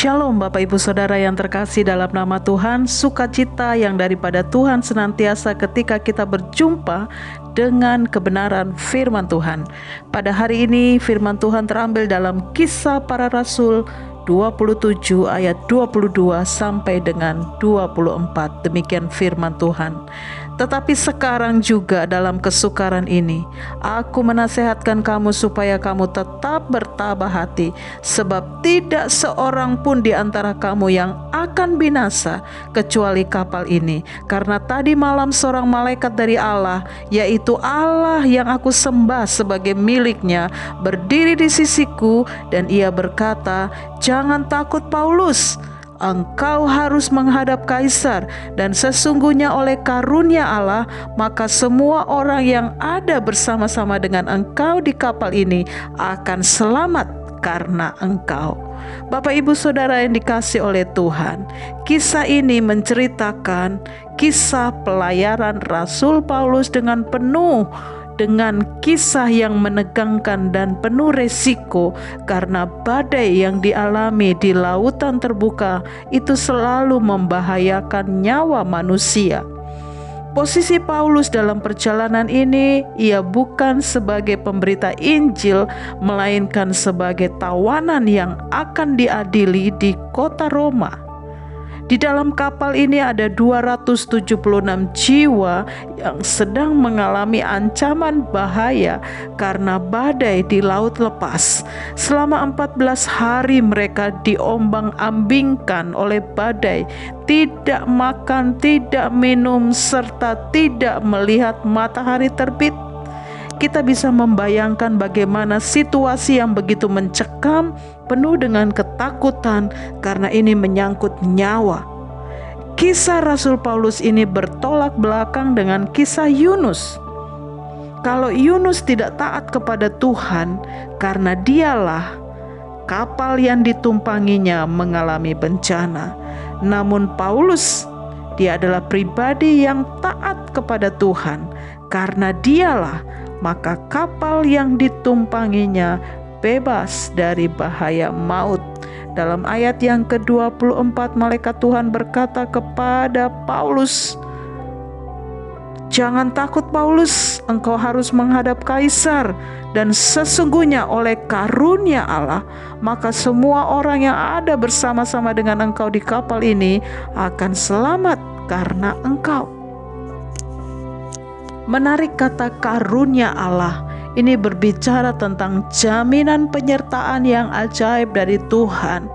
Shalom Bapak Ibu Saudara yang terkasih dalam nama Tuhan. Sukacita yang daripada Tuhan senantiasa ketika kita berjumpa dengan kebenaran firman Tuhan. Pada hari ini firman Tuhan terambil dalam Kisah Para Rasul 27 ayat 22 sampai dengan 24. Demikian firman Tuhan. Tetapi sekarang juga dalam kesukaran ini, aku menasehatkan kamu supaya kamu tetap bertabah hati, sebab tidak seorang pun di antara kamu yang akan binasa, kecuali kapal ini. Karena tadi malam seorang malaikat dari Allah, yaitu Allah yang aku sembah sebagai miliknya, berdiri di sisiku, dan ia berkata, "Jangan takut Paulus, engkau harus menghadap Kaisar, dan sesungguhnya oleh karunia Allah, maka semua orang yang ada bersama-sama dengan engkau di kapal ini akan selamat karena engkau." Bapak Ibu Saudara yang dikasih oleh Tuhan, kisah ini menceritakan kisah pelayaran Rasul Paulus dengan kisah yang menegangkan dan penuh resiko, karena badai yang dialami di lautan terbuka itu selalu membahayakan nyawa manusia. Posisi Paulus dalam perjalanan ini, ia bukan sebagai pemberita Injil, melainkan sebagai tawanan yang akan diadili di kota Roma. Di dalam kapal ini ada 276 jiwa yang sedang mengalami ancaman bahaya karena badai di laut lepas. Selama 14 hari mereka diombang-ambingkan oleh badai, tidak makan, tidak minum, serta tidak melihat matahari terbit. Kita bisa membayangkan bagaimana situasi yang begitu mencekam, penuh dengan ketakutan, karena ini menyangkut nyawa. Kisah Rasul Paulus ini bertolak belakang dengan kisah Yunus. Kalau Yunus tidak taat kepada Tuhan, karena dialah kapal yang ditumpanginya mengalami bencana. Namun Paulus, dia adalah pribadi yang taat kepada Tuhan, karena dialah maka kapal yang ditumpanginya bebas dari bahaya maut. Dalam ayat yang ke-24, malaikat Tuhan berkata kepada Paulus, "Jangan takut Paulus, engkau harus menghadap Kaisar, dan sesungguhnya oleh karunia Allah, maka semua orang yang ada bersama-sama dengan engkau di kapal ini akan selamat karena engkau." Menarik kata karunia Allah. Ini berbicara tentang jaminan penyertaan yang ajaib dari Tuhan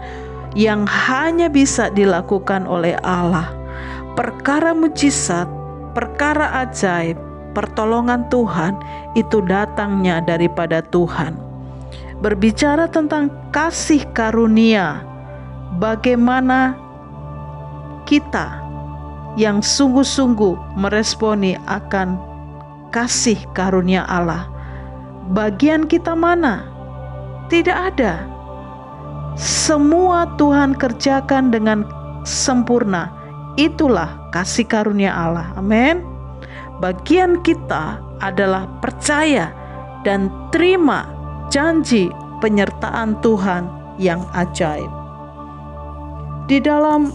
yang hanya bisa dilakukan oleh Allah. Perkara mujizat, perkara ajaib, pertolongan Tuhan itu datangnya daripada Tuhan. Berbicara tentang kasih karunia, bagaimana kita yang sungguh-sungguh meresponi akan kasih karunia Allah. Bagian kita mana? Tidak ada. Semua Tuhan kerjakan dengan sempurna. Itulah kasih karunia Allah. Amin. Bagian kita adalah percaya dan terima janji penyertaan Tuhan yang ajaib. Di dalam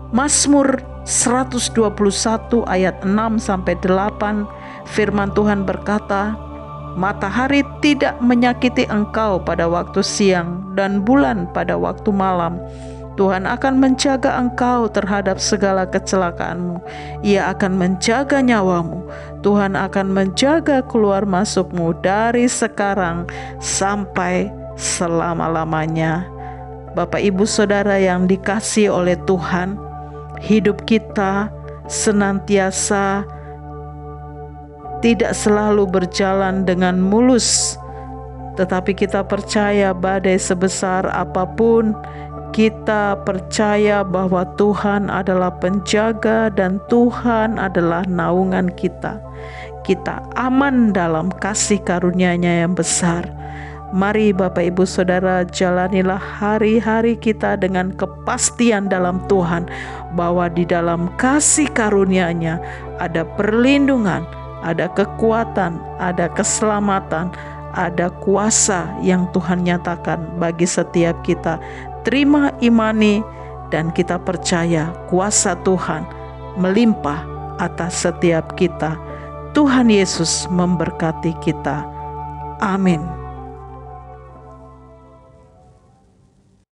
Mazmur 121 ayat 6 sampai 8, firman Tuhan berkata, "Matahari tidak menyakiti engkau pada waktu siang, dan bulan pada waktu malam. Tuhan akan menjaga engkau terhadap segala kecelakaanmu. Ia akan menjaga nyawamu. Tuhan akan menjaga keluar masukmu dari sekarang sampai selama-lamanya." Bapak Ibu Saudara yang dikasihi oleh Tuhan, hidup kita senantiasa tidak selalu berjalan dengan mulus, tetapi kita percaya badai sebesar apapun, kita percaya bahwa Tuhan adalah penjaga dan Tuhan adalah naungan kita. Kita aman dalam kasih karunia-Nya yang besar. Mari Bapak Ibu Saudara, jalanilah hari-hari kita dengan kepastian dalam Tuhan, bahwa di dalam kasih karunia-Nya ada perlindungan, ada kekuatan, ada keselamatan, ada kuasa yang Tuhan nyatakan bagi setiap kita. terima, imani, dan kita percaya kuasa Tuhan melimpah atas setiap kita. Tuhan Yesus memberkati kita. Amin.